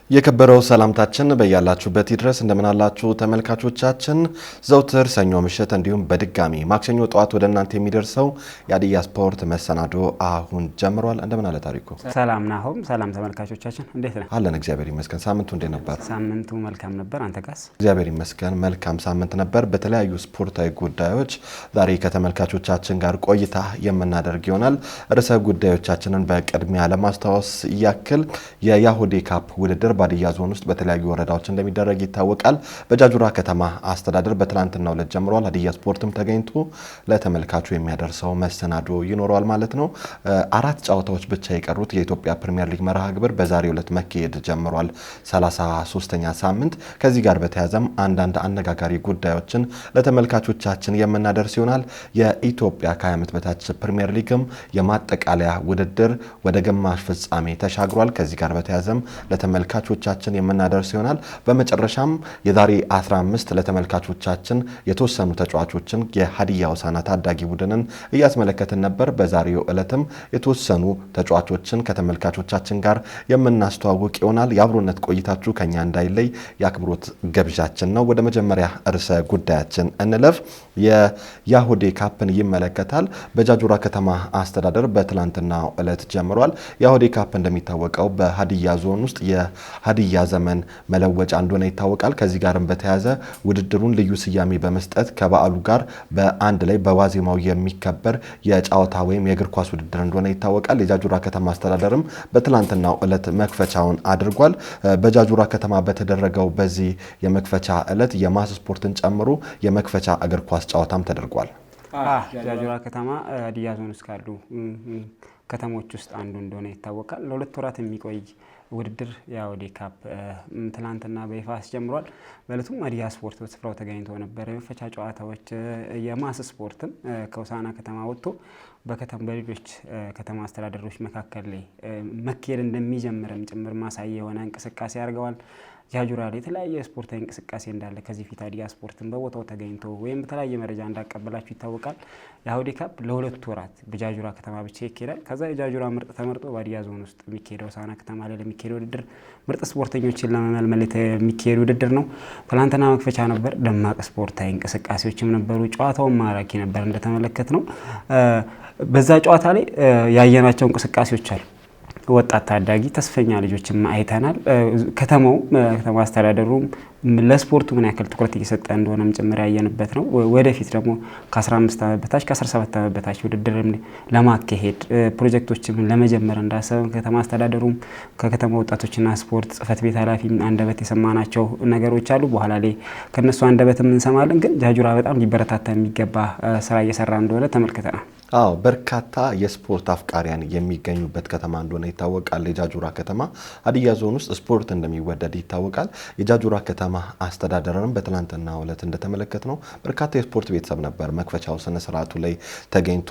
የከበረው ሰላምታችን በያላችሁበት ይድረስ እንደምን አላችሁ ተመልካቾቻችን ዘውትር ሰኞ ምሽት እንዲሁም በድጋሚ ማክሰኞ ጧት ወደ እናንተ የሚደርሰው የሀዲያ ስፖርት መሰናዶ አሁን ጀምሯል። እንደምን አለ ታሪኩ? ሰላም ናሆም። ሰላም ተመልካቾቻችን እንዴት ነህ? አለን እግዚአብሔር ይመስገን። ሳምንቱ እንዴት ነበር? ሳምንቱ መልካም ነበር። አንተ ጋስ? እግዚአብሔር ይመስገን መልካም ሳምንት ነበር። በተለያዩ ስፖርታዊ ጉዳዮች ዛሬ ከተመልካቾቻችን ጋር ቆይታ የምናደርግ ይሆናል። ርዕሰ ጉዳዮቻችንን በቅድሚያ ለማስታወስ ያክል የያሆዴ ካፕ ውድድር በሀዲያ ዞን ውስጥ በተለያዩ ወረዳዎች እንደሚደረግ ይታወቃል። በጃጁራ ከተማ አስተዳደር በትላንትናው ዕለት ጀምሯል። ሀዲያ ስፖርትም ተገኝቶ ለተመልካቹ የሚያደርሰው መሰናዶ ይኖረዋል ማለት ነው። 4 ጨዋታዎች ብቻ የቀሩት የኢትዮጵያ ፕሪሚየር ሊግ መርሃ ግብር በዛሬው ዕለት መካሄድ ጀምሯል። 33ኛ ሳምንት ከዚህ ጋር በተያያዘም አንዳንድ አነጋጋሪ ጉዳዮችን ለተመልካቾቻችን የምናደርስ ይሆናል። የኢትዮጵያ ከ20 ዓመት በታች ፕሪሚየር ሊግም የማጠቃለያ ውድድር ወደ ግማሽ ፍጻሜ ተሻግሯል። ከዚህ ጋር በተያያዘም ለተመልካቾቻችን የምናደርስ ይሆናል። በመጨረሻም የዛሬ 15 ለተመልካቾቻችን የተወሰኑ ተጫዋቾችን የሀዲያ ሆሳዕና ታዳጊ ቡድንን እያስመለከትን ነበር። በዛሬው ዕለትም የተወሰኑ ተጫዋቾችን ከተመልካቾቻችን ጋር የምናስተዋውቅ ይሆናል። የአብሮነት ቆይታችሁ ከኛ እንዳይለይ የአክብሮት ገብዣችን ነው። ወደ መጀመሪያ ርዕሰ ጉዳያችን እንለፍ። የያሆዴ ካፕን ይመለከታል። በጃጁራ ከተማ አስተዳደር በትላንትናው ዕለት ጀምሯል። ያሆዴ ካፕ እንደሚታወቀው በሀዲያ ዞን ውስጥ የሀዲያ ዘመን መለወጫ እንደሆነ ይታወቃል። ከዚህ ጋርም በተያያዘ ውድድሩን ልዩ ስያሜ በመስጠት ከበዓሉ ጋር በአንድ ላይ በዋዜማው የሚከበር የጨዋታ ወይም የእግር ኳስ ውድድር እንደሆነ ይታወቃል። የጃጁራ ከተማ አስተዳደርም በትላንትናው ዕለት መክፈቻውን አድርጓል። በጃጁራ ከተማ በተደረገው በዚህ የመክፈቻ ዕለት የማስ ስፖርትን ጨምሮ የመክፈቻ እግር ኳስ ጨዋታም ተደርጓል። ጃጁራ ከተማ ሀዲያ ዞን ውስጥ ካሉ ከተሞች ውስጥ አንዱ እንደሆነ ይታወቃል። ለሁለት ወራት የሚቆይ ውድድር የያሆዴ ካፕ ትላንትና በይፋ አስጀምሯል። በእለቱም ሀዲያ ስፖርት በስፍራው ተገኝቶ ነበር። የመክፈቻ ጨዋታዎች የማስ ስፖርትም ከሆሳዕና ከተማ ወጥቶ በሌሎች ከተማ አስተዳደሮች መካከል ላይ መካሄድ እንደሚጀምርም ጭምር ማሳያ የሆነ እንቅስቃሴ አድርገዋል። ጃጁራ ላይ የተለያየ ስፖርታዊ እንቅስቃሴ እንዳለ ከዚህ ፊት ሀዲያ ስፖርትን በቦታው ተገኝቶ ወይም በተለያየ መረጃ እንዳቀበላችሁ ይታወቃል። የያሆዴ ካፕ ለሁለት ወራት በጃጁራ ከተማ ብቻ ይካሄዳል። ከዛ የጃጁራ ምርጥ ተመርጦ በሀዲያ ዞን ውስጥ የሚካሄደው ሆሳዕና ከተማ ላይ ለሚካሄድ ውድድር ምርጥ ስፖርተኞችን ለመመልመል የሚካሄድ ውድድር ነው። ትላንትና መክፈቻ ነበር። ደማቅ ስፖርታዊ እንቅስቃሴዎችም ነበሩ። ጨዋታውን ማራኪ ነበር እንደተመለከት ነው። በዛ ጨዋታ ላይ ያየናቸው እንቅስቃሴዎች አሉ። ወጣት ታዳጊ ተስፈኛ ልጆችም አይተናል። ከተማ አስተዳደሩም ለስፖርቱ ምን ያክል ትኩረት እየሰጠ እንደሆነም ጭምር ያየንበት ነው። ወደፊት ደግሞ ከ15 ዓመት በታች ከ17 ዓመት በታች ውድድር ለማካሄድ ፕሮጀክቶችም ለመጀመር እንዳሰበ ከተማ አስተዳደሩም ከከተማ ወጣቶችና ስፖርት ጽሕፈት ቤት ኃላፊ አንደበት የሰማናቸው ነገሮች አሉ። በኋላ ላይ ከነሱ አንደበትም እንሰማለን። ግን ጃጁራ በጣም ሊበረታታ የሚገባ ስራ እየሰራ እንደሆነ ተመልክተናል። በርካታ የስፖርት አፍቃሪያን የሚገኙበት ከተማ እንደሆነ ይታወቃል። የጃጁራ ከተማ ሀዲያ ዞን ውስጥ ስፖርት እንደሚወደድ ይታወቃል። የጃጁራ ከተማ አስተዳደርንም በትላንትናው ዕለት እንደተመለከትነው በርካታ የስፖርት ቤተሰብ ነበር መክፈቻው ስነ ስርዓቱ ላይ ተገኝቶ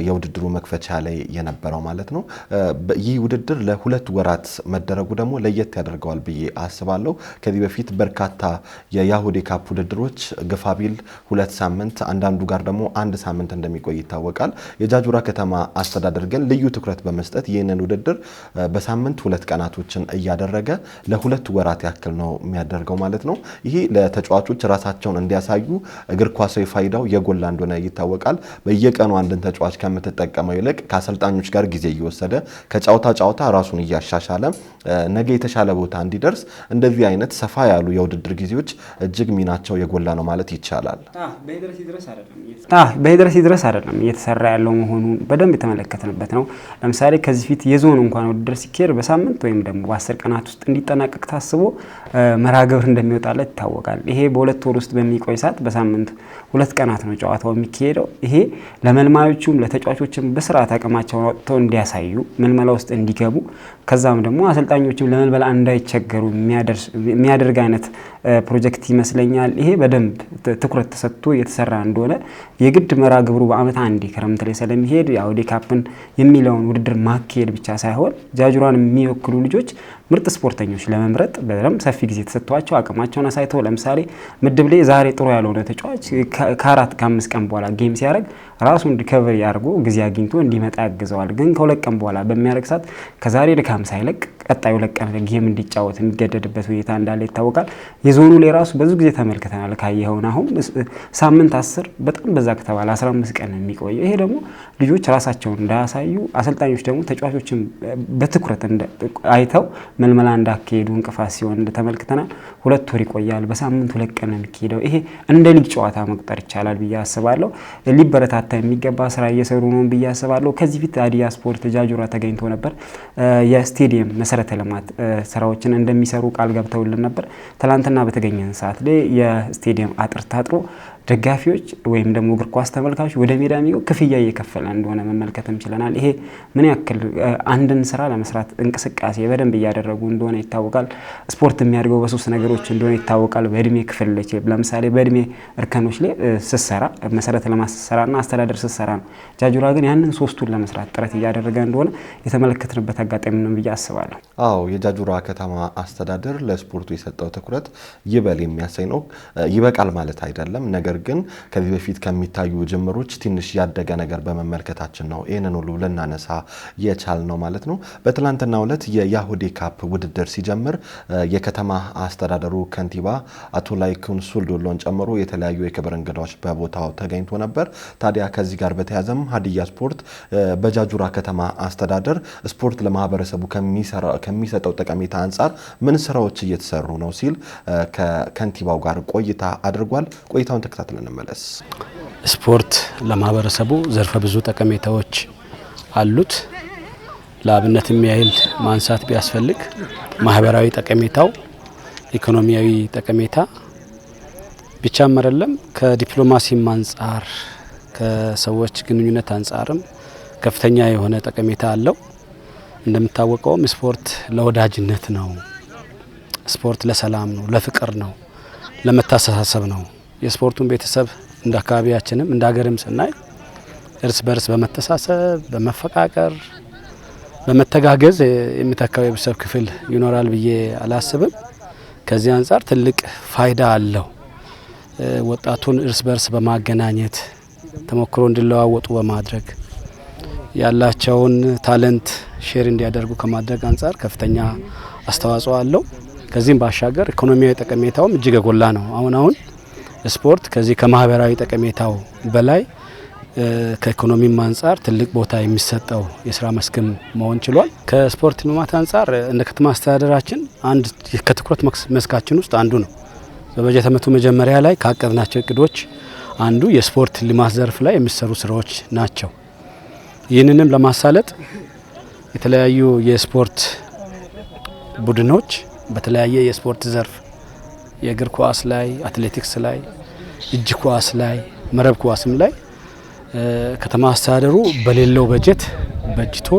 የውድድሩ መክፈቻ ላይ የነበረው ማለት ነው። ይህ ውድድር ለሁለት ወራት መደረጉ ደግሞ ለየት ያደርገዋል ብዬ አስባለሁ። ከዚህ በፊት በርካታ የያሆዴ ካፕ ውድድሮች ግፋቢል 2 ሳምንት አንዳንዱ ጋር ደግሞ 1 ሳምንት እንደሚቆይ ይታወቃል። የጃጁራ ከተማ አስተዳደር ግን ልዩ ትኩረት በመስጠት ይህንን ውድድር በሳምንት 2 ቀናቶችን እያደረገ ለሁለት ወራት ያክል ነው የሚያደርገው ማለት ነው። ይሄ ለተጫዋቾች ራሳቸውን እንዲያሳዩ እግር ኳሳዊ ፋይዳው የጎላ እንደሆነ ይታወቃል። በየቀኑ አንድን ተጫዋች ከምትጠቀመው ይልቅ ከአሰልጣኞች ጋር ጊዜ እየወሰደ ከጨዋታ ራሱን እያሻሻለ ነገ የተሻለ ቦታ እንዲደርስ እንደዚህ አይነት ሰፋ ያሉ የውድድር ጊዜዎች እጅግ ሚናቸው የጎላ ነው ማለት ይቻላል። በሂድረስ ይድረስ አይደለም እየተሰራ ያለው መሆኑን በደንብ የተመለከትንበት ነው። ለምሳሌ ከዚህ ፊት የዞን እንኳን ውድድር ሲካሄድ በሳምንት ወይም ደግሞ በ10 ቀናት ውስጥ እንዲጠናቀቅ ታስቦ መርሃ ግብር እንደሚወጣለት ይታወቃል። ይሄ በ2 ወር ውስጥ በሚቆይ ሰዓት በሳምንት 2 ቀናት ነው ጨዋታው የሚካሄደው። ይሄ ለመልማዮቹም ለተጫዋቾችም በስርዓት አቅማቸውን አውጥተው እንዲያሳዩ መልመላ ውስጥ እንዲገቡ ከዛም ደግሞ አሰልጣኞችም ለመልመላ እንዳይቸገሩ የሚያደርግ አይነት ፕሮጀክት ይመስለኛል። ይሄ በደንብ ትኩረት ተሰጥቶ የተሰራ እንደሆነ የግድ መርሃ ግብሩ በአመት አንዴ ክረምት ላይ ስለሚሄድ የአውዴ ካፕን የሚለውን ውድድር ማካሄድ ብቻ ሳይሆን ጃጁራን የሚወክሉ ልጆች ምርጥ ስፖርተኞች ለመምረጥ በደንብ ሰፊ ጊዜ ተሰጥቷቸው አቅማቸውን አሳይተው ለምሳሌ ምድብ ላይ ዛሬ ጥሩ ያልሆነ ተጫዋች ከ4-5 ቀን በኋላ ጌም ሲያደርግ ራሱን ሪከቨሪ አድርጎ ጊዜ አግኝቶ እንዲመጣ ያግዘዋል። ግን ከ2 ቀን በኋላ በሚያደርግ ሰዓት ከዛሬ ድካም ሳይለቅ ቀጣዩ 2 ቀን ጌም እንዲጫወት የሚገደድበት ሁኔታ እንዳለ ይታወቃል። የዞኑ ላይ ራሱ ብዙ ጊዜ ተመልክተናል። ካየኸውን አሁን ሳምንት 10 በጣም በዛ ከተባለ 15 ቀን የሚቆየው ይሄ ደግሞ ልጆች ራሳቸውን እንዳያሳዩ አሰልጣኞች ደግሞ ተጫዋቾችን በትኩረት አይተው መልመላ እንዳካሄዱ እንቅፋት ሲሆን ተመልክተናል። 2 ወር ይቆያል። በሳምንት 2 ቀን የሚካሄደው ይሄ እንደ ሊግ ጨዋታ መቁጠር ይቻላል ብዬ አስባለሁ። ሊበረታታ የሚገባ ስራ እየሰሩ ነው ብዬ አስባለሁ። ከዚህ ፊት ሀዲያ ስፖርት ጃጁራ ተገኝቶ ነበር። የስቴዲየም መሰረተ ልማት ስራዎችን እንደሚሰሩ ቃል ገብተውልን ነበር። ትላንትና በተገኘን ሰዓት ላይ የስቴዲየም አጥር ታጥሮ ደጋፊዎች ወይም ደግሞ እግር ኳስ ተመልካቾች ወደ ሜዳ የሚገቡ ክፍያ እየከፈለ እንደሆነ መመልከትም ችለናል። ይሄ ምን ያክል አንድን ስራ ለመስራት እንቅስቃሴ በደንብ እያደረጉ እንደሆነ ይታወቃል። ስፖርት የሚያድገው በ3 ነገሮች እንደሆነ ይታወቃል። በእድሜ ክፍል ላይ ለምሳሌ በእድሜ እርከኖች ላይ ስትሰራ መሰረተ ልማት ስትሰራና አስተዳደር ስትሰራ ነው። ጃጁራ ግን ያንን 3ቱን ለመስራት ጥረት እያደረገ እንደሆነ የተመለከትንበት አጋጣሚ ነው ብዬ አስባለሁ። አዎ የጃጁራ ከተማ አስተዳደር ለስፖርቱ የሰጠው ትኩረት ይበል የሚያሰኝ ነው። ይበቃል ማለት አይደለም። ነገር ግን ከዚህ በፊት ከሚታዩ ጅምሮች ትንሽ ያደገ ነገር በመመልከታችን ነው ይሄንን ሁሉ ልናነሳ የቻል ነው ማለት ነው። በትላንትናው ዕለት የያሁዴ ካፕ ውድድር ሲጀምር የከተማ አስተዳደሩ ከንቲባ አቶ ላይኩን ሱልዶሎን ጨምሮ የተለያዩ የክብር እንግዳዎች በቦታው ተገኝቶ ነበር። ታዲያ ከዚህ ጋር በተያያዘም ሀዲያ ስፖርት በጃጁራ ከተማ አስተዳደር ስፖርት ለማህበረሰቡ ከሚሰጠው ጠቀሜታ አንጻር ምን ስራዎች እየተሰሩ ነው ሲል ከከንቲባው ጋር ቆይታ አድርጓል። ቆይታውን ተከታትለን እንመለስ። ስፖርት ለማህበረሰቡ ዘርፈ ብዙ ጠቀሜታዎች አሉት። ለአብነት የሚያህል ማንሳት ቢያስፈልግ ማህበራዊ ጠቀሜታው፣ ኢኮኖሚያዊ ጠቀሜታ ብቻም አይደለም፣ ከዲፕሎማሲም አንጻር ከሰዎች ግንኙነት አንጻርም ከፍተኛ የሆነ ጠቀሜታ አለው። እንደምታወቀውም ስፖርት ለወዳጅነት ነው። ስፖርት ለሰላም ነው፣ ለፍቅር ነው፣ ለመተሳሰብ ነው። የስፖርቱን ቤተሰብ እንደ አካባቢያችንም እንደ ሀገርም ስናይ እርስ በርስ በመተሳሰብ በመፈቃቀር በመተጋገዝ የሚተካው የቤተሰብ ክፍል ይኖራል ብዬ አላስብም። ከዚህ አንጻር ትልቅ ፋይዳ አለው። ወጣቱን እርስ በርስ በማገናኘት ተሞክሮ እንዲለዋወጡ በማድረግ ያላቸውን ታለንት ሼር እንዲያደርጉ ከማድረግ አንጻር ከፍተኛ አስተዋጽኦ አለው። ከዚህም ባሻገር ኢኮኖሚያዊ ጠቀሜታውም እጅግ የጎላ ነው። አሁን ስፖርት ከዚህ ከማህበራዊ ጠቀሜታው በላይ ከኢኮኖሚም አንጻር ትልቅ ቦታ የሚሰጠው የስራ መስክም መሆን ችሏል። ከስፖርት ልማት አንጻር እንደ ከተማ አስተዳደራችን አንድ ከትኩረት መስካችን ውስጥ አንዱ ነው። በበጀት ዓመቱ መጀመሪያ ላይ ካቀድናቸው እቅዶች አንዱ የስፖርት ልማት ዘርፍ ላይ የሚሰሩ ስራዎች ናቸው። ይህንንም ለማሳለጥ የተለያዩ የስፖርት ቡድኖች በተለያየ የስፖርት ዘርፍ የእግር ኳስ ላይ፣ አትሌቲክስ ላይ፣ እጅ ኳስ ላይ፣ መረብ ኳስም ላይ ከተማ አስተዳደሩ በሌለው በጀት በጅቶ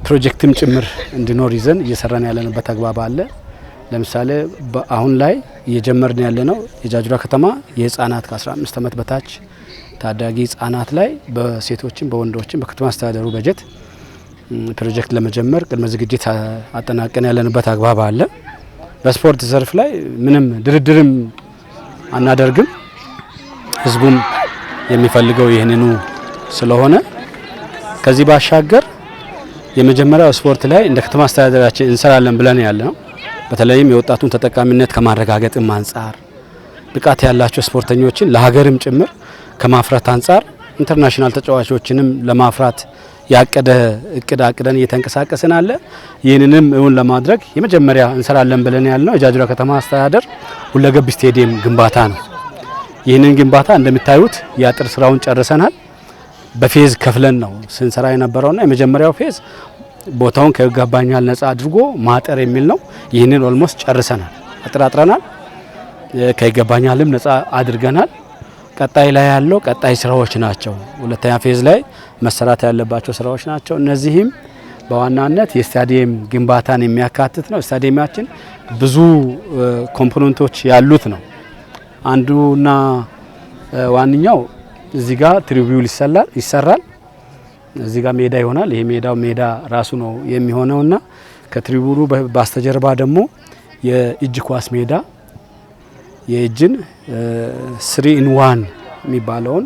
ፕሮጀክትም ጭምር እንዲኖር ይዘን እየሰራን ያለንበት አግባብ አለ። ለምሳሌ አሁን ላይ እየጀመርን ያለነው የጃጁራ ከተማ የህፃናት ከ15 ዓመት በታች ታዳጊ ህፃናት ላይ በሴቶችም በወንዶችም በከተማ አስተዳደሩ በጀት ፕሮጀክት ለመጀመር ቅድመ ዝግጅት አጠናቀን ያለንበት አግባብ አለ። በስፖርት ዘርፍ ላይ ምንም ድርድርም አናደርግም። ህዝቡም የሚፈልገው ይህንኑ ስለሆነ ከዚህ ባሻገር የመጀመሪያው ስፖርት ላይ እንደ ከተማ አስተዳደራችን እንሰራለን ብለን ያለ ነው። በተለይም የወጣቱን ተጠቃሚነት ከማረጋገጥም አንጻር ብቃት ያላቸው ስፖርተኞችን ለሀገርም ጭምር ከማፍራት አንጻር ኢንተርናሽናል ተጫዋቾችንም ለማፍራት ያቀደ እቅድ አቅደን እየተንቀሳቀስን አለ። ይህንንም እውን ለማድረግ የመጀመሪያ እንሰራለን ብለን ያልነው የጃጁራ ከተማ አስተዳደር ሁለገብ ስቴዲየም ግንባታ ነው። ይህንን ግንባታ እንደምታዩት የአጥር ስራውን ጨርሰናል። በፌዝ ከፍለን ነው ስንሰራ የነበረውና የመጀመሪያው ፌዝ ቦታውን ከይገባኛል ነጻ አድርጎ ማጠር የሚል ነው። ይህንን ኦልሞስት ጨርሰናል፣ አጥራጥረናል፣ ከይገባኛልም ነጻ አድርገናል። ቀጣይ ላይ ያለው ቀጣይ ስራዎች ናቸው። ሁለተኛ ፌዝ ላይ መሰራት ያለባቸው ስራዎች ናቸው። እነዚህም በዋናነት የስታዲየም ግንባታን የሚያካትት ነው። ስታዲየማችን ብዙ ኮምፖነንቶች ያሉት ነው። አንዱና ዋንኛው እዚህ ጋር ትሪቢዩል ይሰራል። እዚህ ጋር ሜዳ ይሆናል። ይሄ ሜዳ ራሱ ነው የሚሆነውና ከትሪቢዩሉ በስተጀርባ ደግሞ የእጅ ኳስ ሜዳ የእጅን 3-in-1 የሚባለውን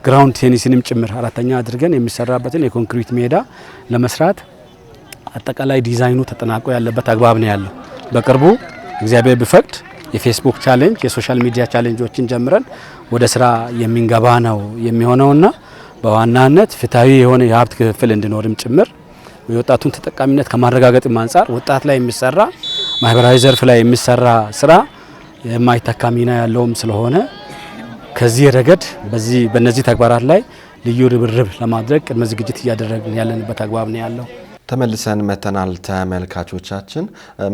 ግራውንድ ቴኒስንም ጭምር አራተኛ አድርገን የሚሰራበትን የኮንክሪት ሜዳ ለመስራት አጠቃላይ ዲዛይኑ ተጠናቆ ያለበት አግባብ ነው ያለው። በቅርቡ እግዚአብሔር ቢፈቅድ የፌስቡክ ቻሌንጅ የሶሻል ሚዲያ ቻሌንጆችን ጀምረን ወደ ስራ የሚንገባ ነው የሚሆነውና በዋናነት ፍትሃዊ የሆነ የሀብት ክፍፍል እንዲኖርም ጭምር የወጣቱን ተጠቃሚነት ከማረጋገጥም አንጻር ወጣት ላይ የሚሰራ ማህበራዊ ዘርፍ ላይ የሚሰራ ስራ የማይተካ ሚና ያለውም ስለሆነ ከዚህ ረገድ በነዚህ ተግባራት ላይ ልዩ ርብርብ ለማድረግ ቅድመ ዝግጅት እያደረግን ያለንበት አግባብ ነው ያለው። ተመልሰን መተናል። ተመልካቾቻችን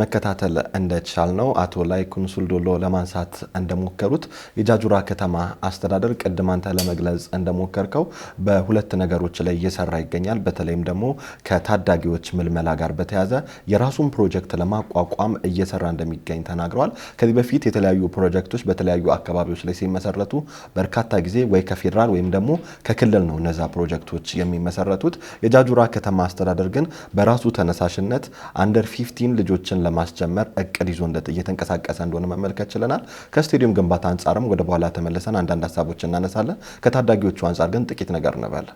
መከታተል እንደቻልነው አቶ ላይኩን ሱልዶሎ ለማንሳት እንደሞከሩት የጃጁራ ከተማ አስተዳደር ቅድም አንተ ለመግለጽ እንደሞከርከው በሁለት ነገሮች ላይ እየሰራ ይገኛል። በተለይም ደግሞ ከታዳጊዎች ምልመላ ጋር በተያያዘ የራሱን ፕሮጀክት ለማቋቋም እየሰራ እንደሚገኝ ተናግረዋል። ከዚህ በፊት የተለያዩ ፕሮጀክቶች በተለያዩ አካባቢዎች ላይ ሲመሰረቱ በርካታ ጊዜ ወይ ከፌዴራል ወይም ደግሞ ከክልል ነው እነዛ ፕሮጀክቶች የሚመሰረቱት። የጃጁራ ከተማ አስተዳደር ግን በራሱ ተነሳሽነት አንደር 15 ልጆችን ለማስጀመር እቅድ ይዞ እየተንቀሳቀሰ እንደሆነ መመልከት ችለናል። ከስቴዲየም ግንባታ አንጻርም ወደ በኋላ ተመልሰን አንዳንድ ሀሳቦች እናነሳለን። ከታዳጊዎቹ አንጻር ግን ጥቂት ነገር እንበል።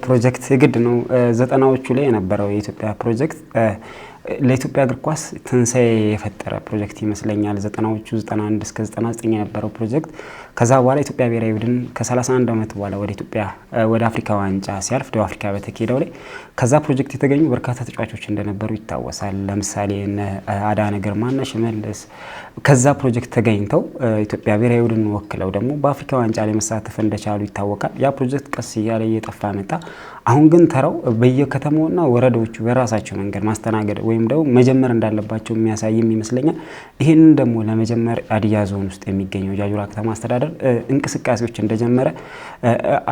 ፕሮጀክት የግድ ነው። 90ዎቹ ላይ የነበረው የኢትዮጵያ ፕሮጀክት ለኢትዮጵያ እግር ኳስ ትንሳኤ የፈጠረ ፕሮጀክት ይመስለኛል። 90ዎቹ 91 እስከ 99 የነበረው ፕሮጀክት ከዛ በኋላ ኢትዮጵያ ብሔራዊ ቡድን ከ31 ዓመት በኋላ ወደ አፍሪካ ዋንጫ ሲያልፍ ደቡብ አፍሪካ በተካሄደው ላይ ከዛ ፕሮጀክት የተገኙ በርካታ ተጫዋቾች እንደነበሩ ይታወሳል። ለምሳሌ አዳነ ግርማና ሽመልስ ከዛ ፕሮጀክት ተገኝተው ኢትዮጵያ ብሔራዊ ቡድን ወክለው ደግሞ በአፍሪካ ዋንጫ ላይ መሳተፍ እንደቻሉ ይታወቃል። ያ ፕሮጀክት ቀስ እያለ እየጠፋ መጣ። አሁን ግን ተራው በየከተማውና ወረዳዎቹ በራሳቸው መንገድ ማስተናገድ ወይም ደግሞ መጀመር እንዳለባቸው የሚያሳይም ይመስለኛል። ይህንን ደግሞ ለመጀመር ሀዲያ ዞን ውስጥ የሚገኘው ጃጁራ ከተማ አስተዳደር እንቅስቃሴዎች እንደጀመረ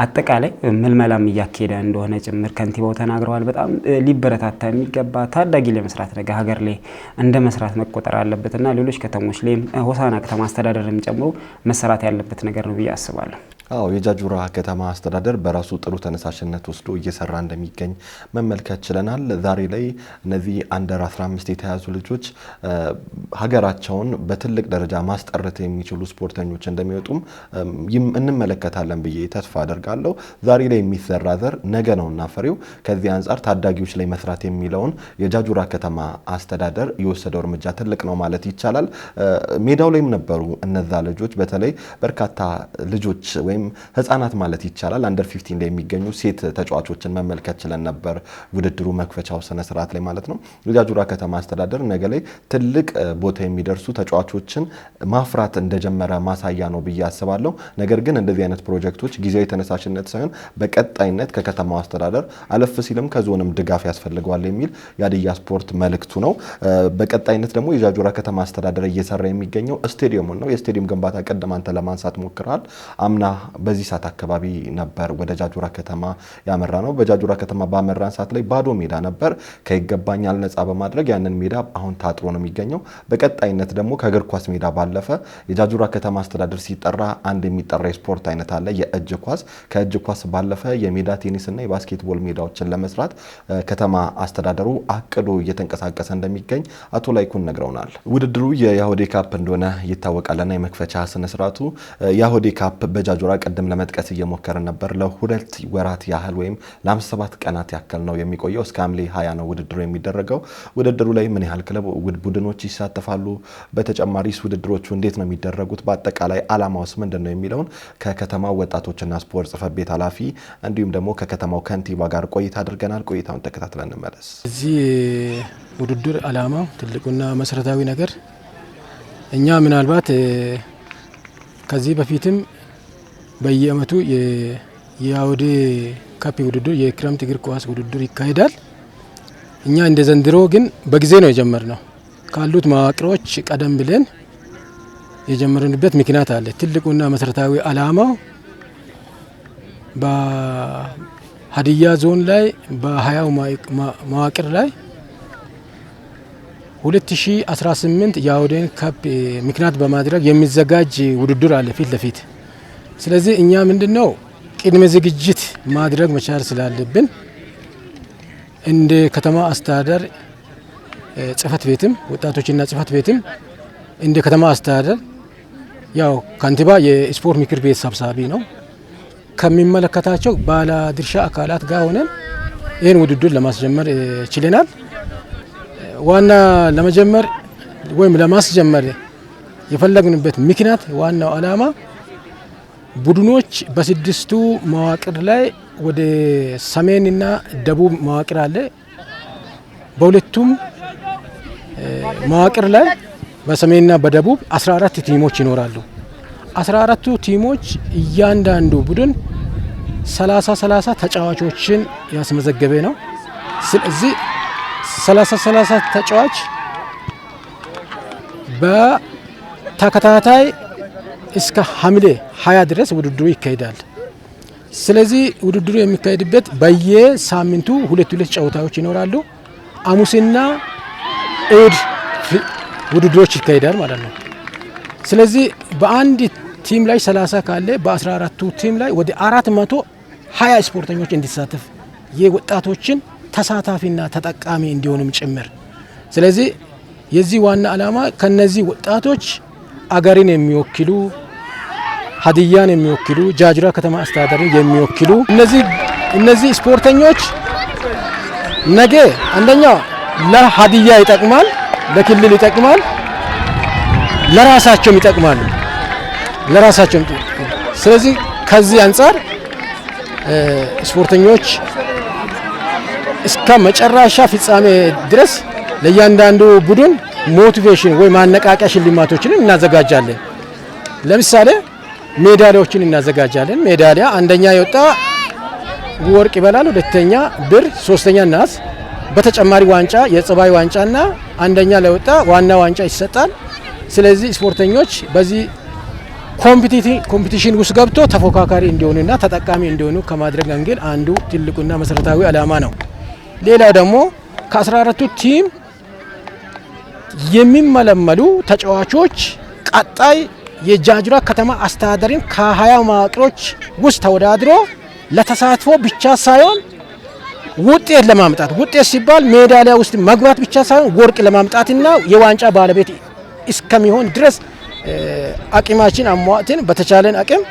አጠቃላይ ምልመላም እያካሄደ እንደሆነ ጭምር ከንቲባው ተናግረዋል። በጣም ሊበረታታ የሚገባ ታዳጊ ለመስራት ነገር ሀገር ላይ እንደ መስራት መቆጠር አለበትና ሌሎች ከተሞች ላይም ሆሳና ከተማ አስተዳደርም ጨምሮ መሰራት ያለበት ነገር ነው ብዬ አስባለሁ። አዎ የጃጁራ ከተማ አስተዳደር በራሱ ጥሩ ተነሳሽነት ወስዶ እየሰራ እንደሚገኝ መመልከት ችለናል። ዛሬ ላይ እነዚህ አንደር 15 የተያዙ ልጆች ሀገራቸውን በትልቅ ደረጃ ማስጠረት የሚችሉ ስፖርተኞች እንደሚወጡም እንመለከታለን ብዬ ተስፋ አደርጋለሁ። ዛሬ ላይ የሚዘራ ዘር ነገ ነውና ፍሬው። ከዚህ አንጻር ታዳጊዎች ላይ መስራት የሚለውን የጃጁራ ከተማ አስተዳደር የወሰደው እርምጃ ትልቅ ነው ማለት ይቻላል። ሜዳው ላይም ነበሩ እነዛ ልጆች በተለይ በርካታ ልጆች ወይም ህፃናት ማለት ይቻላል አንደር 15 ላይ የሚገኙ ሴት ተጫዋቾችን መመልከት ችለን ነበር። ውድድሩ መክፈቻው ስነ ስርዓት ላይ ማለት ነው። የጃጁራ ከተማ አስተዳደር ነገ ላይ ትልቅ ቦታ የሚደርሱ ተጫዋቾችን ማፍራት እንደጀመረ ማሳያ ነው ብዬ አስባለሁ። ነገር ግን እንደዚህ አይነት ፕሮጀክቶች ጊዜያዊ ተነሳሽነት ሳይሆን በቀጣይነት ከከተማው አስተዳደር አለፍ ሲልም ከዞንም ድጋፍ ያስፈልገዋል የሚል የሀዲያ ስፖርት መልእክቱ ነው። በቀጣይነት ደግሞ የጃጁራ ከተማ አስተዳደር እየሰራ የሚገኘው ስቴዲየሙን ነው። የስቴዲየም ግንባታ ቀደም አንተ ለማንሳት ሞክራል። አምና በዚህ ሰዓት አካባቢ ነበር ወደ ጃጁራ ከተማ ያመራ ነው። በጃጁራ ከተማ ባመራን ሰዓት ላይ ባዶ ሜዳ ነበር። ከይገባኛል ነፃ በማድረግ ያንን ሜዳ አሁን ታጥሮ ነው የሚገኘው። በቀጣይነት ደግሞ ከእግር ኳስ ሜዳ ባለፈ የጃጁራ ከተማ አስተዳደር ሲጠራ አንድ የሚጠራ የስፖርት አይነት አለ፣ የእጅ ኳስ። ከእጅ ኳስ ባለፈ የሜዳ ቴኒስና የባስኬትቦል ሜዳዎችን ለመስራት ከተማ አስተዳደሩ አቅዶ እየተንቀሳቀሰ እንደሚገኝ አቶ ላይኩን ነግረውናል። ውድድሩ የያሆዴ ካፕ እንደሆነ ይታወቃልና የመክፈቻ ስነ ስርዓቱ ያሆዴ ካፕ በጃጁራ ቀደም ለመጥቀስ እየሞከረን ነበር። ለሁለት ወራት ያህል ወይም ለ57 ቀናት ያክል ነው የሚቆየው። እስከ ሐምሌ 20 ነው ውድድሩ የሚደረገው። ውድድሩ ላይ ምን ያህል ክለብ ቡድኖች ይሳተፋሉ? በተጨማሪስ ውድድሮቹ እንዴት ነው የሚደረጉት? በአጠቃላይ አላማውስ ምንድነው የሚለውን ከከተማው ወጣቶችና ስፖርት ጽሕፈት ቤት ኃላፊ እንዲሁም ደግሞ ከከተማው ከንቲባ ጋር ቆይታ አድርገናል። ቆይታውን ተከታትለን እንመለስ። እዚህ ውድድር አላማው ትልቁና መሰረታዊ ነገር እኛ ምናልባት ከዚህ በፊትም በየአመቱ የያሆዴ ካፕ ውድድር የክረምት እግር ኳስ ውድድር ይካሄዳል። እኛ እንደ ዘንድሮ ግን በጊዜ ነው የጀመርነው። ካሉት መዋቅሮች ቀደም ብለን የጀመርንበት ምክንያት አለ። ትልቁና መሰረታዊ አላማው ሀዲያ ዞን ላይ በ20 መዋቅር ላይ 2018 የአውዴን ካፕ ምክንያት በማድረግ የሚዘጋጅ ውድድር አለ ፊት ለፊት። ስለዚህ እኛ ምንድነው ቅድመ ዝግጅት ማድረግ መቻል ስላለብን እንደ ከተማ አስተዳደር ጽህፈት ቤትም ወጣቶችና ጽህፈት ቤትም እንደ ከተማ አስተዳደር ያው ካንቲባ የስፖርት ምክር ቤት ሰብሳቢ ነው ከሚመለከታቸው ባለድርሻ አካላት ጋር ሆነን ይህን ውድድር ለማስጀመር ችለናል። ዋና ለመጀመር ወይም ለማስጀመር የፈለግንበት ምክንያት ዋናው ዓላማ ቡድኖች በስድስቱ መዋቅር ላይ ወደ ሰሜንና ደቡብ መዋቅር አለ። በሁለቱም መዋቅር ላይ በሰሜንና በደቡብ 14 ቲሞች ይኖራሉ። 14ቱ ቲሞች እያንዳንዱ ቡድን 30 ተጫዋቾችን ያስመዘገበ ነው። ስለዚህ 30 ተጫዋች በተከታታይ እስከ ሐምሌ 20 ድረስ ውድድሩ ይካሄዳል። ስለዚህ ውድድሩ የሚካሄድበት በየሳምንቱ ሁለት ጨዋታዎች ይኖራሉ። ሐሙስና እሁድ ውድድሮች ይካሄዳል ማለት ነው። ስለዚህ በአንድ ቲም ላይ 30 ካለ በ14ቱ ቲም ላይ ወደ 420 ስፖርተኞች እንዲሳተፍ የወጣቶችን ተሳታፊና ተጠቃሚ እንዲሆኑም ጭምር። ስለዚህ የዚህ ዋና ዓላማ ከነዚህ ወጣቶች አገርን የሚወክሉ ሀዲያን የሚወክሉ ጃጅራ ከተማ አስተዳደርን የሚወክሉ እነዚህ ስፖርተኞች ነገ አንደኛ ለሀዲያ ይጠቅማል፣ ለክልል ይጠቅማል፣ ለራሳቸውም ይጠቅማሉ። ስለዚህ ከዚህ አንጻር ስፖርተኞች እስከ መጨረሻ ፍጻሜ ድረስ ለእያንዳንዱ ቡድን ሞቲቬሽን ወይ ማነቃቂያ ሽልማቶችን እናዘጋጃለን። ለምሳሌ ሜዳሊያዎችን እናዘጋጃለን። ሜዳሊያ አንደኛ የወጣ ወርቅ ይበላል፣ ሁለተኛ ብር፣ ሶስተኛ ናስ፣ በተጨማሪ ዋንጫ የጸባይ ዋንጫና አንደኛ ለወጣ ዋና ዋንጫ ይሰጣል። ስለዚህ ስፖርተኞች በዚህ ኮምፒቲሽን ውስጥ ገብቶ ተፎካካሪ እንዲሆኑና ተጠቃሚ እንዲሆኑ ከማድረግ አንግል አንዱ ትልቁና መሰረታዊ ዓላማ ነው። ሌላው ደግሞ ከ14ቱ ቲም የሚመለመሉ ተጫዋቾች ቀጣይ የጃጅራ ከተማ አስተዳደርን ከ20 መዋቅሮች ውስጥ ተወዳድሮ ለተሳትፎ ብቻ ሳይሆን ውጤት ለማምጣት ውጤት ሲባል ሜዳሊያ ውስጥ መግባት ብቻ ሳይሆን ወርቅ ለማምጣትና የዋንጫ ባለቤት እስከሚሆን ድረስ አቅማችን አሟጥን በተቻለን አቅም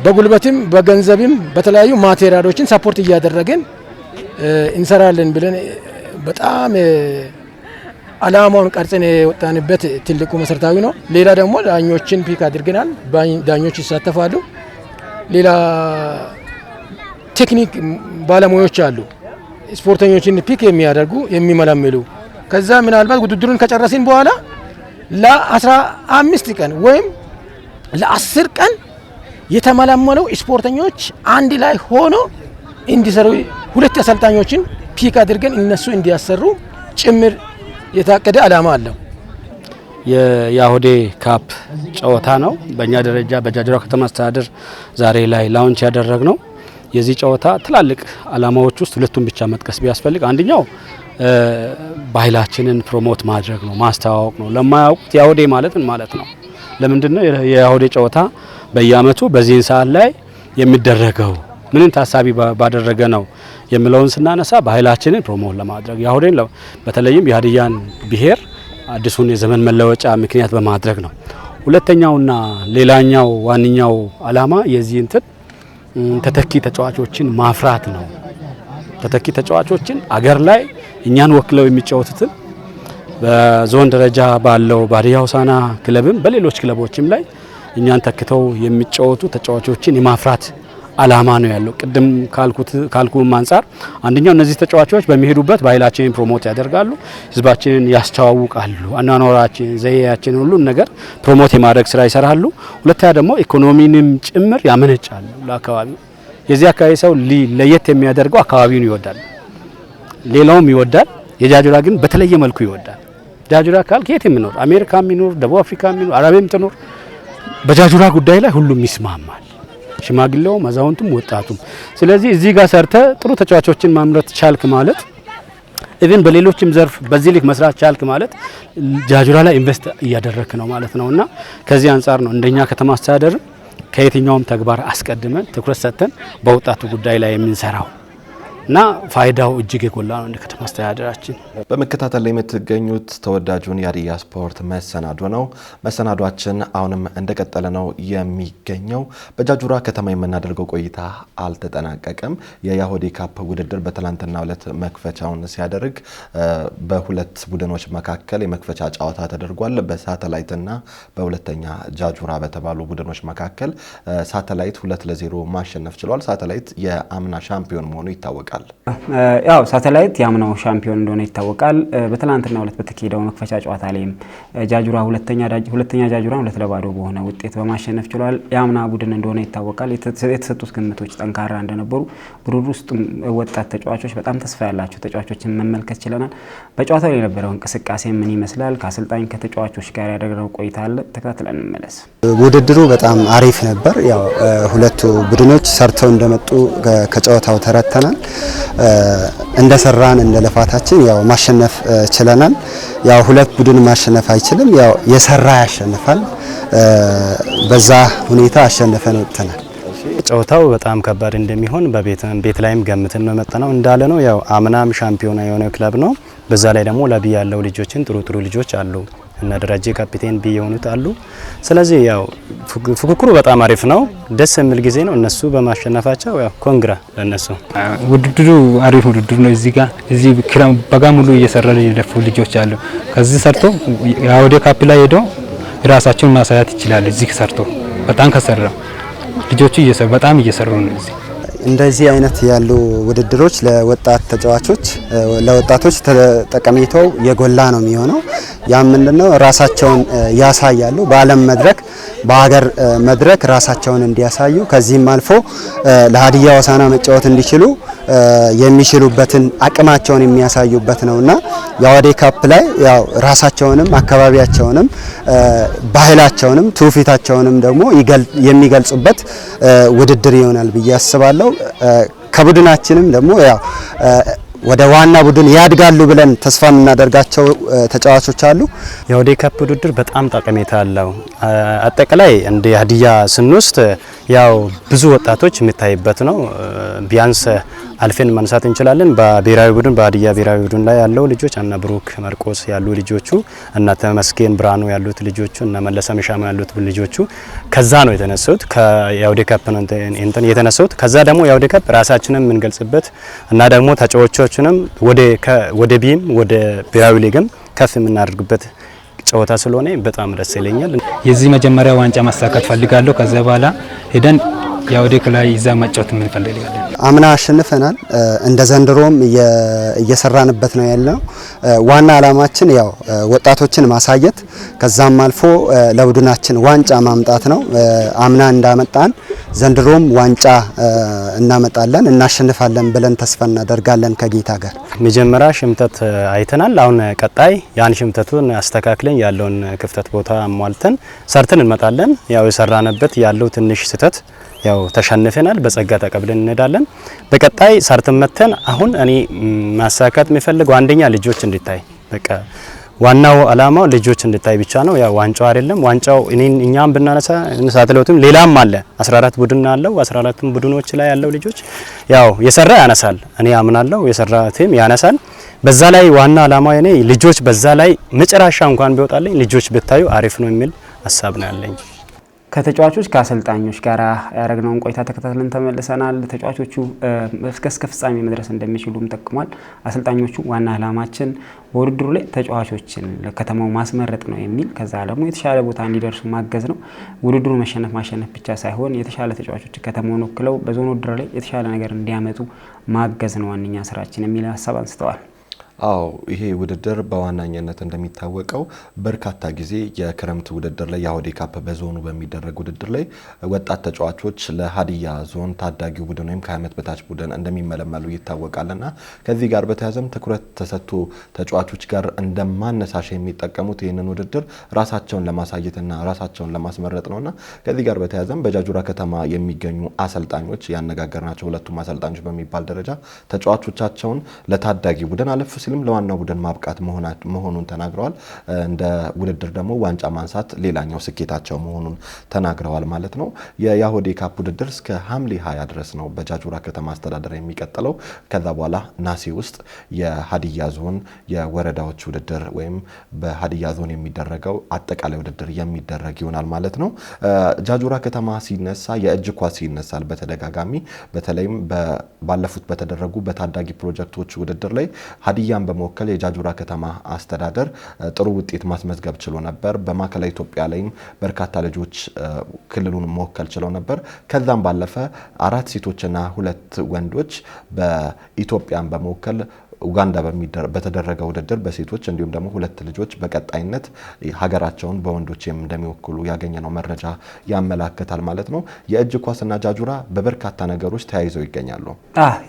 በጉልበትም በገንዘብም በተለያዩ ማቴሪያሎችን ሰፖርት እያደረግን እንሰራለን ብለን በጣም ዓላማውን ቀርጸን የወጣንበት ትልቁ መሰረታዊ ነው። ሌላ ደግሞ ዳኞችን ፒክ አድርገናል። ዳኞች ይሳተፋሉ። ሌላ ቴክኒክ ባለሙያዎች አሉ፣ ስፖርተኞችን ፒክ የሚያደርጉ የሚመለምሉ። ከዛ ምናልባት ውድድሩን ከጨረስን በኋላ ለ15 ቀን ወይም ለ10 ቀን የተመለመለው ስፖርተኞች አንድ ላይ ሆኖ እንዲሰሩ ሁለት አሰልጣኞችን ፒክ አድርገን እነሱ እንዲያሰሩ ጭምር የታቀደ ዓላማ አለው። የአሁዴ ካፕ ጨዋታ ነው። በእኛ ደረጃ በጃጅራ ከተማ አስተዳደር ዛሬ ላይ ላውንች ያደረግነው የዚህ ጨዋታ ትላልቅ ዓላማዎች ውስጥ ሁለቱን ብቻ መጥቀስ ቢያስፈልግ አንደኛው ባህላችንን ፕሮሞት ማድረግ ነው፣ ማስተዋወቅ ነው። ለማያውቁት የአሁዴ ማለት ምን ማለት ነው? ለምንድነው የአሁዴ ጨዋታ በየአመቱ በዚህን ሰዓት ላይ የሚደረገው ምንን ታሳቢ ባደረገ ነው የሚለውን ስናነሳ ባህላችንን ፕሮሞት ለማድረግ የአሁዴን በተለይም የሀዲያን ብሔር አዲሱን የዘመን መለወጫ ምክንያት በማድረግ ነው። ሁለተኛውና ሌላኛው ዋንኛው ዓላማ የዚህ ተተኪ ተጫዋቾችን ማፍራት ነው። ተተኪ ተጫዋቾችን አገር ላይ እኛን ወክለው የሚጫወቱትን በዞን ደረጃ ባለው በሀዲያ ሆሳዕና ክለብም በሌሎች ክለቦችም ላይ እኛን ተክተው የሚጫወቱ ተጫዋቾችን የማፍራት ዓላማ ነው ያለው። ቅድም ካልኩም አንፃር አንደኛው እነዚህ ተጫዋቾች በሚሄዱበት ባህላችንን ፕሮሞት ያደርጋሉ፣ ህዝባችንን ያስተዋውቃሉ፣ አኗኗራችን ዘዬያችንን ሁሉም ነገር ፕሮሞት የማድረግ ስራ ይሰራሉ። ሁለተኛ ደግሞ ኢኮኖሚንም ጭምር ያመነጫሉ ለአካባቢው። የዚህ አካባቢ ሰው ለየት የሚያደርገው አካባቢውን ይወዳል፣ ሌላውም ይወዳል። የጃጅራ ግን በተለየ መልኩ ይወዳል። ጃጅራ ካል ከየት የሚኖር አሜሪካ የሚኖር ደቡብ አፍሪካ የሚኖር አረብም ትኖር በጃጅራ ጉዳይ ላይ ሁሉም ይስማማል። ሽማግሌውም፣ አዛውንቱም፣ ወጣቱም። ስለዚህ እዚህ ጋር ሰርተ ጥሩ ተጫዋቾችን ማምረት ቻልክ ማለት ኢቭን በሌሎችም ዘርፍ በዚህ ልክ መስራት ቻልክ ማለት ጃጁራ ላይ ኢንቨስት እያደረክ ነው ማለት ነውና ከዚህ አንጻር ነው እንደኛ ከተማ አስተዳደር ከየትኛውም ተግባር አስቀድመን ትኩረት ሰጥተን በወጣቱ ጉዳይ ላይ የምንሰራው እና ፋይዳው እጅግ የጎላ ነው እንደ ከተማ አስተዳደራችን። በመከታተል ላይ የምትገኙት ተወዳጁን የሀዲያ ስፖርት መሰናዶ ነው። መሰናዷችን አሁንም እንደቀጠለ ነው የሚገኘው። በጃጁራ ከተማ የምናደርገው ቆይታ አልተጠናቀቀም። የያሆዴ ካፕ ውድድር በትላንትናው ዕለት መክፈቻውን ሲያደርግ በሁለት ቡድኖች መካከል የመክፈቻ ጨዋታ ተደርጓል። በሳተላይትና በሁለተኛ ጃጁራ በተባሉ ቡድኖች መካከል ሳተላይት 2-0 ማሸነፍ ችሏል። ሳተላይት የአምና ሻምፒዮን መሆኑ ይታወቃል። ያው ሳተላይት ያምናው ሻምፒዮን እንደሆነ ይታወቃል። በትላንትናው ዕለት በተካሄደው መክፈቻ ጨዋታ ላይም ጃጁራ ሁለተኛ ጃጁራን 2-0 በሆነ ውጤት በማሸነፍ ችሏል። ያምና ቡድን እንደሆነ ይታወቃል። የተሰጡት ግምቶች ጠንካራ እንደነበሩ ቡድኑ ውስጥ ወጣት ተጫዋቾች በጣም ተስፋ ያላቸው ተጫዋቾችን መመልከት ችለናል። በጨዋታው ላይ የነበረው እንቅስቃሴ ምን ይመስላል? ከአሰልጣኝ ከተጫዋቾች ጋር ያደረገው ቆይታ አለ። ተከታትለን እንመለስ። ውድድሩ በጣም አሪፍ ነበር። ያው ሁለቱ ቡድኖች ሰርተው እንደመጡ ከጨዋታው ተረተናል። እንደሰራን እንደለፋታችን ያው ማሸነፍ ችለናል። ያው ሁለት ቡድን ማሸነፍ አይችልም፣ ያው የሰራ ያሸንፋል። በዛ ሁኔታ አሸንፈን ወጥተናል። ጨዋታው በጣም ከባድ እንደሚሆን ቤት ላይም ገምተን ነው መጣነው እንዳለ ነው። ያው አምናም ሻምፒዮና የሆነ ክለብ ነው። በዛ ላይ ደግሞ ለቢ ያለው ልጆችን ጥሩ ልጆች አሉ እና ደረጃ ካፒቴን ቢ የሆኑት አሉ። ስለዚህ ያው ፉክክሩ በጣም አሪፍ ነው። ደስ የሚል ጊዜ ነው እነሱ በማሸነፋቸው። ያው ኮንግራ ለነሱ። ውድድሩ አሪፍ ውድድር ነው። እዚህ ክረም በጋ ሙሉ እየሰራ የለፉ ልጆች አሉ። ከዚህ ሰርቶ ያወደ ካፕ ላይ ሄዶ ራሳቸውን ማሳያት ይችላል። እዚህ ሰርቶ በጣም ከሰራ ልጆቹ በጣም እየሰሩ ነው። እንደዚህ አይነት ያሉ ውድድሮች ለወጣት ተጫዋቾች ለወጣቶች ጠቀሜታው የጎላ ነው የሚሆነው። ያ ምንድነው ራሳቸውን ያሳያሉ በዓለም መድረክ በሀገር መድረክ ራሳቸውን እንዲያሳዩ ከዚህም አልፎ ለሀዲያ ሆሳዕና መጫወት እንዲችሉ የሚችሉበትን አቅማቸውን የሚያሳዩበት ነውና የአዋዴ ካፕ ላይ ያው ራሳቸውንም አካባቢያቸውንም ባህላቸውንም ትውፊታቸውንም ደግሞ የሚገልጹበት ውድድር ይሆናል ብዬ አስባለሁ። ከቡድናችንም ደግሞ ያው ወደ ዋና ቡድን ያድጋሉ ብለን ተስፋ የምናደርጋቸው ተጫዋቾች አሉ። የአዋዴ ካፕ ውድድር በጣም ጠቀሜታ አለው። አጠቃላይ እንደ ሀዲያ ስንወስድ ያው ብዙ ወጣቶች የሚታይበት ነው። ቢያንስ አልፈን ማንሳት እንችላለን። በብሔራዊ ቡድን በሀዲያ ብሔራዊ ቡድን ላይ ያለው ልጆች እና ብሩክ መርቆስ ያሉ ልጆቹ እና ተመስገን ብራኑ ያሉት ልጆቹ እና መለሰ መሻማ ያሉት ልጆቹ ከዛ ነው የተነሱት። ከአዋዴ ካፕ ነው የተነሱት። ከዛ ደግሞ የአዋዴ ካፕ ራሳችንን የምንገልጽበት እና ደግሞ ተጫዋቾችንም ወደ ቢም ወደ ብሔራዊ ሊግም ከፍ የምናደርግበት ጨዋታ ስለሆነ በጣም ደስ ይለኛል። የዚህ መጀመሪያ ዋንጫ ማሳካት ፈልጋለሁ። ከዛ በኋላ ሄደን የአዋዴ ላይ ይዛ መጫወት እንፈልጋለን። አምና አሸንፈናል። እንደ ዘንድሮም እየሰራንበት ነው ያለው። ዋና አላማችን ያው ወጣቶችን ማሳየት ከዛም አልፎ ለቡድናችን ዋንጫ ማምጣት ነው። አምና እንዳመጣን ዘንድሮም ዋንጫ እናመጣለን፣ እናሸንፋለን ብለን ተስፋ እናደርጋለን ከጌታ ጋር። መጀመሪያ ሽምተት አይተናል። አሁን ቀጣይ ያን ሽምተቱን አስተካክለን ያለውን ክፍተት ቦታ አሟልተን ሰርተን እንመጣለን። ያው የሰራንበት ያለው ትንሽ ስህተት ያው ተሸንፈናል፣ በጸጋ ተቀብለን እንሄዳለን። በቀጣይ ሰርተን መተን አሁን እኔ ማሳካት የሚፈልገው አንደኛ ልጆች እንዲታይ በቃ ዋናው አላማው ልጆች እንዲታይ ብቻ ነው። ያው ዋንጫው አይደለም። ዋንጫው እኛም ብናነሳ ሳተላይቱም ሌላም አለ 14 ቡድን አለው። 14 ቡድኖች ላይ ያለው ልጆች ያው የሰራ ያነሳል። እኔ አምናለሁ የሰራ ቲም ያነሳል። በዛ ላይ ዋና አላማው እኔ ልጆች በዛ ላይ መጨረሻ እንኳን ቢወጣልኝ ልጆች ብታዩ አሪፍ ነው የሚል ሀሳብ ነው ያለኝ። ከተጫዋቾች ከአሰልጣኞች ጋር ያደረግነውን ቆይታ ተከታትለን ተመልሰናል። ተጫዋቾቹ እስከ ፍጻሜ መድረስ እንደሚችሉም ጠቅሟል። አሰልጣኞቹ ዋና ዓላማችን በውድድሩ ላይ ተጫዋቾችን ለከተማው ማስመረጥ ነው የሚል ከዛ ደግሞ የተሻለ ቦታ እንዲደርሱ ማገዝ ነው። ውድድሩ ማሸነፍ ብቻ ሳይሆን የተሻለ ተጫዋቾች ከተማውን ወክለው በዞን ውድድር ላይ የተሻለ ነገር እንዲያመጡ ማገዝ ነው ዋነኛ ስራችን የሚል ሀሳብ አንስተዋል። አዎ ይሄ ውድድር በዋናኛነት እንደሚታወቀው በርካታ ጊዜ የክረምት ውድድር ላይ የአውዴ ካፕ በዞኑ በሚደረግ ውድድር ላይ ወጣት ተጫዋቾች ለሀዲያ ዞን ታዳጊው ቡድን ወይም ከዓመት በታች ቡድን እንደሚመለመሉ ይታወቃልና ከዚህ ጋር በተያያዘም ትኩረት ተሰጥቶ ተጫዋቾች ጋር እንደማነሳሻ የሚጠቀሙት ይህንን ውድድር ራሳቸውን ለማሳየትና ራሳቸውን ለማስመረጥ ነውና ከዚህ ጋር በተያያዘም በጃጁራ ከተማ የሚገኙ አሰልጣኞች ያነጋገርናቸው ሁለቱም አሰልጣኞች በሚባል ደረጃ ተጫዋቾቻቸውን ለታዳጊ ቡድን አለፍ ሲልም ለዋናው ቡድን ማብቃት መሆኑን ተናግረዋል። እንደ ውድድር ደግሞ ዋንጫ ማንሳት ሌላኛው ስኬታቸው መሆኑን ተናግረዋል ማለት ነው። የአውዴ ካፕ ውድድር እስከ ሐምሌ 20 ድረስ ነው በጃጁራ ከተማ አስተዳደር የሚቀጥለው። ከዛ በኋላ ናሴ ውስጥ የሀዲያ ዞን የወረዳዎች ውድድር ወይም በሀዲያ ዞን የሚደረገው አጠቃላይ ውድድር የሚደረግ ይሆናል ማለት ነው። ጃጁራ ከተማ ሲነሳ የእጅ ኳስ ይነሳል በተደጋጋሚ በተለይም ባለፉት በተደረጉ በታዳጊ ፕሮጀክቶች ውድድር ላይ ሀዲያን በመወከል የጃጁራ ከተማ አስተዳደር ጥሩ ውጤት ማስመዝገብ ችሎ ነበር። በማዕከላዊ ኢትዮጵያ ላይም በርካታ ልጆች ክልሉን መወከል ችለው ነበር። ከዛም ባለፈ 4 ሴቶችና 2 ወንዶች በኢትዮጵያን በመወከል ኡጋንዳ በተደረገ ውድድር በሴቶች እንዲሁም ደግሞ 2 ልጆች በቀጣይነት ሀገራቸውን በወንዶች እንደሚወክሉ ያገኘነው መረጃ ያመላክታል ማለት ነው። የእጅ ኳስና ጃጁራ በበርካታ ነገሮች ተያይዘው ይገኛሉ።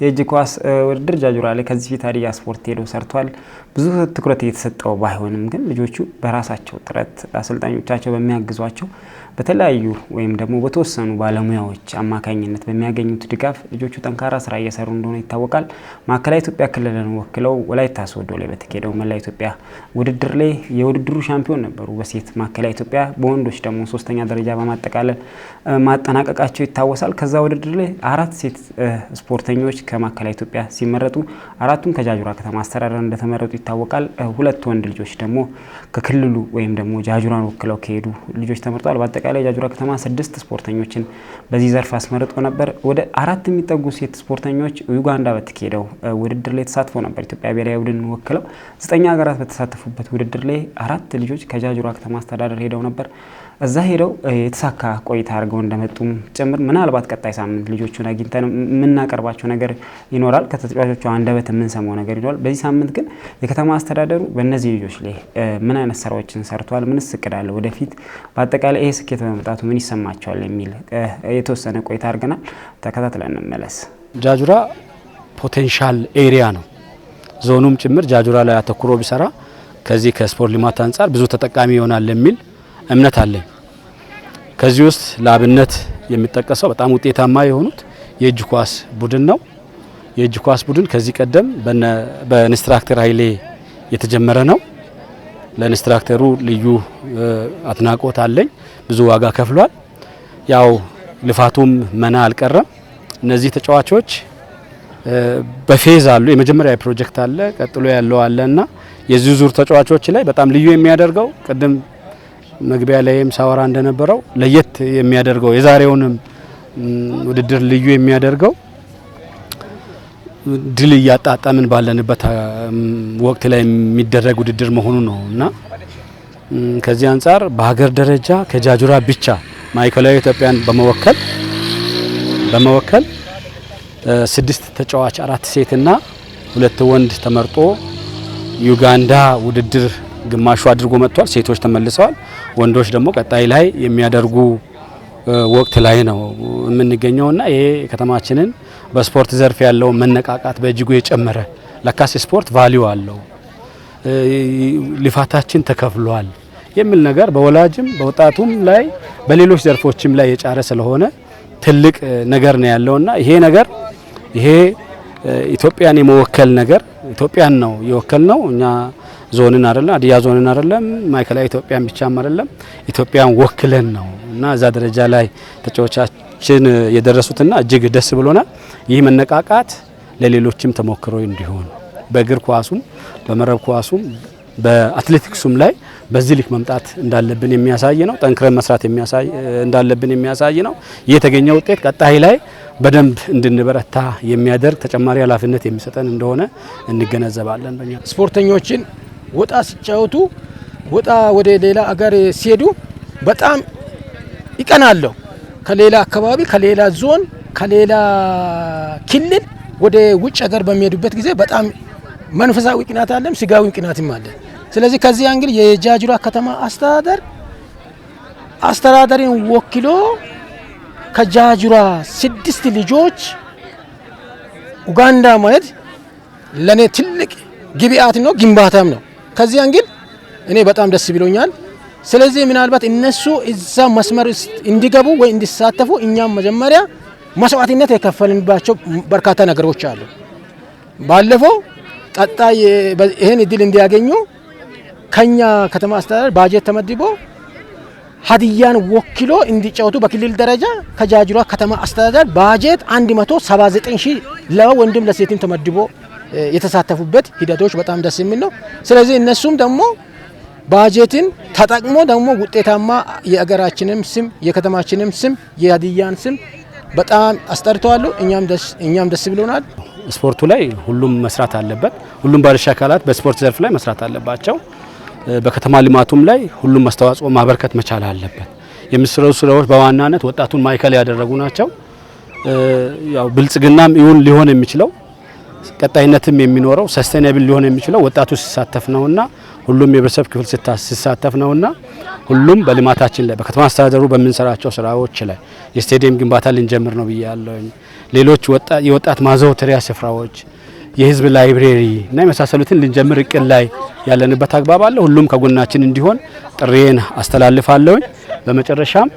የእጅ ኳስ ውድድር ጃጁራ ላይ ከዚህ ፊት ሀዲያ ስፖርት ሄዶ ሰርቷል። ብዙ ትኩረት እየተሰጠው ባይሆንም ግን ልጆቹ በራሳቸው ጥረት አሰልጣኞቻቸው በሚያግዟቸው በተለያዩ ወይም ደግሞ በተወሰኑ ባለሙያዎች አማካኝነት በሚያገኙት ድጋፍ ልጆቹ ጠንካራ ስራ እየሰሩ እንደሆነ ይታወቃል። ማዕከላዊ ኢትዮጵያ ክልልን ወክለው ወላይታ ሶዶ ላይ በተካሄደው መላ ኢትዮጵያ ውድድር ላይ የውድድሩ ሻምፒዮን ነበሩ በሴት ማዕከላዊ ኢትዮጵያ። በወንዶች ደግሞ 3ኛ ደረጃ በማጠቃለል ማጠናቀቃቸው ይታወሳል። ከዛ ውድድር ላይ 4 ሴት ስፖርተኞች ከማዕከላዊ ኢትዮጵያ ሲመረጡ 4ቱም ከጃጁራ ከተማ አስተዳደር እንደተመረጡ ይታወቃል። 2 ወንድ ልጆች ደግሞ ከክልሉ ወይም ደግሞ ጃጁራን ወክለው ከሄዱ ልጆች ተመርጠዋል። በአጠቃላይ ጃጁራ ከተማ 6 ስፖርተኞችን በዚህ ዘርፍ አስመርጦ ነበር። ወደ 4 የሚጠጉ ሴት ስፖርተኞች ዩጋንዳ በተካሄደው ውድድር ላይ ተሳትፎ ነበር። ኢትዮጵያ ብሔራዊ ቡድን ወክለው 9 ሀገራት በተሳተፉበት ውድድር ላይ 4 ልጆች ከጃጁራ ከተማ አስተዳደር ሄደው ነበር። እዛ ሄደው የተሳካ ቆይታ አድርገው እንደመጡም ጭምር ምናልባት ቀጣይ ሳምንት ልጆቹን አግኝተን የምናቀርባቸው ነገር ይኖራል። ከተጫዋቾቹ አንደበት የምንሰማው ነገር ይኖራል። በዚህ ሳምንት ግን የከተማ አስተዳደሩ በእነዚህ ልጆች ላይ ምን አይነት ስራዎችን ሰርቷል፣ ምንስ እቅድ አለ ወደፊት፣ በአጠቃላይ ይሄ ስኬት በመምጣቱ ምን ይሰማቸዋል የሚል የተወሰነ ቆይታ አድርገናል። ተከታትለን እንመለስ። ጃጁራ ፖቴንሻል ኤሪያ ነው። ዞኑም ጭምር ጃጁራ ላይ አተኩሮ ቢሰራ ከዚህ ከስፖርት ልማት አንጻር ብዙ ተጠቃሚ ይሆናል የሚል እምነት አለኝ። ከዚህ ውስጥ ለአብነት የሚጠቀሰው በጣም ውጤታማ የሆኑት የእጅ ኳስ ቡድን ነው። የእጅ ኳስ ቡድን ከዚህ ቀደም በኢንስትራክተር ኃይሌ የተጀመረ ነው። ለኢንስትራክተሩ ልዩ አድናቆት አለኝ። ብዙ ዋጋ ከፍሏል። ያው ልፋቱም መና አልቀረም። እነዚህ ተጫዋቾች በፌዝ አሉ። የመጀመሪያ ፕሮጀክት አለ፣ ቀጥሎ ያለው አለና የዚህ ዙር ተጫዋቾች ላይ በጣም ልዩ የሚያደርገው ቅድም መግቢያ ላይም ሳወራ እንደነበረው ለየት የሚያደርገው የዛሬውንም ውድድር ልዩ የሚያደርገው ድል እያጣጣምን ባለንበት ወቅት ላይ የሚደረግ ውድድር መሆኑ ነው እና ከዚህ አንጻር በሀገር ደረጃ ከጃጁራ ብቻ ማዕከላዊ ኢትዮጵያን በመወከል 6 ተጫዋች 4 ሴትና 2 ወንድ ተመርጦ ዩጋንዳ ውድድር ግማሹ አድርጎ መጥቷል። ሴቶች ተመልሰዋል። ወንዶች ደግሞ ቀጣይ ላይ የሚያደርጉ ወቅት ላይ ነው የምንገኘውና ይሄ ከተማችንን በስፖርት ዘርፍ ያለው መነቃቃት በእጅጉ የጨመረ ለካስ ስፖርት ቫልዩ አለው፣ ልፋታችን ተከፍሏል የሚል ነገር በወላጅም በወጣቱም ላይ በሌሎች ዘርፎችም ላይ የጫረ ስለሆነ ትልቅ ነገር ነው ያለውና ይሄ ኢትዮጵያን የመወከል ነገር ኢትዮጵያን ነው የወከል ነው። እኛ ዞንን አይደለም ሀዲያ ዞንን አይደለም ማዕከላዊ ኢትዮጵያን ብቻም አይደለም ኢትዮጵያን ወክለን ነው እና እዛ ደረጃ ላይ ተጫዋቾቻችን የደረሱትና እጅግ ደስ ብሎናል። ይህ መነቃቃት ለሌሎችም ተሞክሮ እንዲሆን በእግር ኳሱም በመረብ ኳሱም በአትሌቲክሱም ላይ በዚህ ልክ መምጣት እንዳለብን የሚያሳይ ነው። ጠንክረን መስራት እንዳለብን የሚያሳይ ነው። የተገኘ ውጤት ቀጣይ ላይ በደንብ እንድንበረታ የሚያደርግ ተጨማሪ ኃላፊነት የሚሰጠን እንደሆነ እንገነዘባለን። በእኛ ስፖርተኞችን ወጣ ሲጫወቱ ወጣ ወደ ሌላ አገር ሲሄዱ በጣም ይቀናለሁ። ከሌላ አካባቢ፣ ከሌላ ዞን፣ ከሌላ ክልል ወደ ውጭ ሀገር በሚሄዱበት ጊዜ በጣም መንፈሳዊ ቅናት አለም፣ ስጋዊ ቅናትም አለ። ስለዚህ ከዚህ አንግል የጃጁራ ከተማ አስተዳደርን ወክሎ ከጃጁራ 6 ልጆች ኡጋንዳ ማለት ለኔ ትልቅ ግብአት ነው፣ ግንባታም ነው። ከዚህ አንግል እኔ በጣም ደስ ብሎኛል። ስለዚህ ምናልባት እነሱ እዛ መስመር እንዲገቡ ወይ እንዲሳተፉ እኛም መጀመሪያ መስዋዕትነት የከፈልንባቸው በርካታ ነገሮች አሉ። ባለፈው ቀጣይ ይሄን እድል እንዲያገኙ ከኛ ከተማ አስተዳደር ባጀት ተመድቦ ሀዲያን ወክሎ እንዲጫወቱ በክልል ደረጃ ከጃጁራ ከተማ አስተዳደር ባጀት 179,000 ለወንድም ለሴትም ተመድቦ የተሳተፉበት ሂደቶች በጣም ደስ የሚል ነው። ስለዚህ እነሱም ደግሞ ባጀትን ተጠቅሞ ደግሞ ውጤታማ የአገራችንም ስም የከተማችንም ስም የሀዲያን ስም በጣም አስጠርተዋል። እኛም ደስ ብሎናል። ስፖርቱ ላይ ሁሉም መስራት አለበት። ሁሉም ባለድርሻ አካላት በስፖርት ዘርፍ ላይ መስራት አለባቸው። በከተማ ልማቱም ላይ ሁሉም አስተዋጽኦ ማበርከት መቻል አለበት። የሚሰሩ ስራዎች በዋናነት ወጣቱን ማዕከል ያደረጉ ናቸው። ያው ብልጽግናም ይሁን ሊሆን የሚችለው ቀጣይነትም የሚኖረው ሰስቴናብል ሊሆን የሚችለው ወጣቱ ሲሳተፍ ነውና ሁሉም የህብረተሰብ ክፍል ሲሳተፍ ነውና ሁሉም በልማታችን ላይ በከተማ አስተዳደሩ በምንሰራቸው ስራዎች ላይ የስቴዲየም ግንባታ ልንጀምር ነው ብያለሁ። ሌሎች የወጣት ማዘውተሪያ ስፍራዎች፣ የህዝብ ላይብሬሪ እና የመሳሰሉትን ልንጀምር እቅድ ላይ ያለንበት አግባብ አለ። ሁሉም ከጎናችን እንዲሆን ጥሬን አስተላልፋለሁ። በመጨረሻም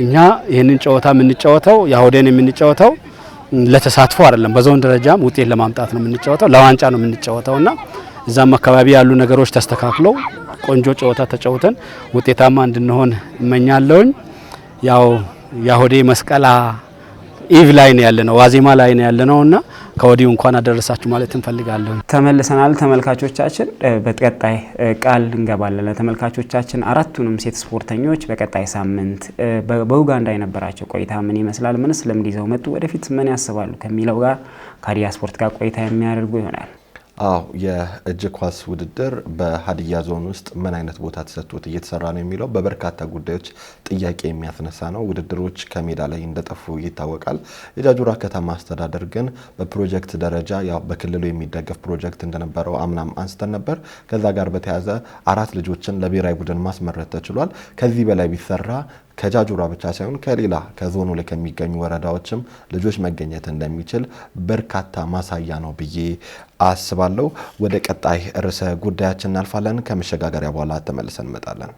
እኛ ይህንን ጨዋታ የምንጫወተው ያሆዴን የምንጫወተው ለተሳትፎ አይደለም። በዞን ደረጃም ውጤት ለማምጣት ነው የምንጫወተው፣ ለዋንጫ ነው የምንጫወተውና እዛም አካባቢ ያሉ ነገሮች ተስተካክለው ቆንጆ ጨዋታ ተጫውተን ውጤታማ እንድንሆን እመኛለሁ። ያው ያሆዴ መስቀላ ኢቭ ላይ ነው ያለነው፣ ዋዜማ ላይ ነው ያለነውና ከወዲሁ እንኳን አደረሳችሁ ማለት እንፈልጋለን። ተመልሰናል ተመልካቾቻችን። በቀጣይ ቃል እንገባለን ለተመልካቾቻችን አራቱንም ሴት ስፖርተኞች በቀጣይ ሳምንት በኡጋንዳ የነበራቸው ቆይታ ምን ይመስላል፣ ምንስ ልምድ ይዘው መጡ፣ ወደፊት ምን ያስባሉ ከሚለው ጋር ከሀዲያ ስፖርት ጋር ቆይታ የሚያደርጉ ይሆናል። አዎ የእጅ ኳስ ውድድር በሀዲያ ዞን ውስጥ ምን አይነት ቦታ ተሰጥቶት እየተሰራ ነው የሚለው በበርካታ ጉዳዮች ጥያቄ የሚያስነሳ ነው። ውድድሮች ከሜዳ ላይ እንደጠፉ ይታወቃል። የጃጁራ ከተማ አስተዳደር ግን በፕሮጀክት ደረጃ ያው በክልሉ የሚደገፍ ፕሮጀክት እንደነበረው አምናም አንስተን ነበር። ከዛ ጋር በተያያዘ 4 ልጆችን ለብሔራዊ ቡድን ማስመረጥ ተችሏል። ከዚህ በላይ ቢሰራ ከጃጁራ ብቻ ሳይሆን ከሌላ ከዞኑ ላይ ከሚገኙ ወረዳዎችም ልጆች መገኘት እንደሚችል በርካታ ማሳያ ነው ብዬ አስባለሁ። ወደ ቀጣይ ርዕሰ ጉዳያችን እናልፋለን። ከመሸጋገሪያ በኋላ ተመልሰን እንመጣለን።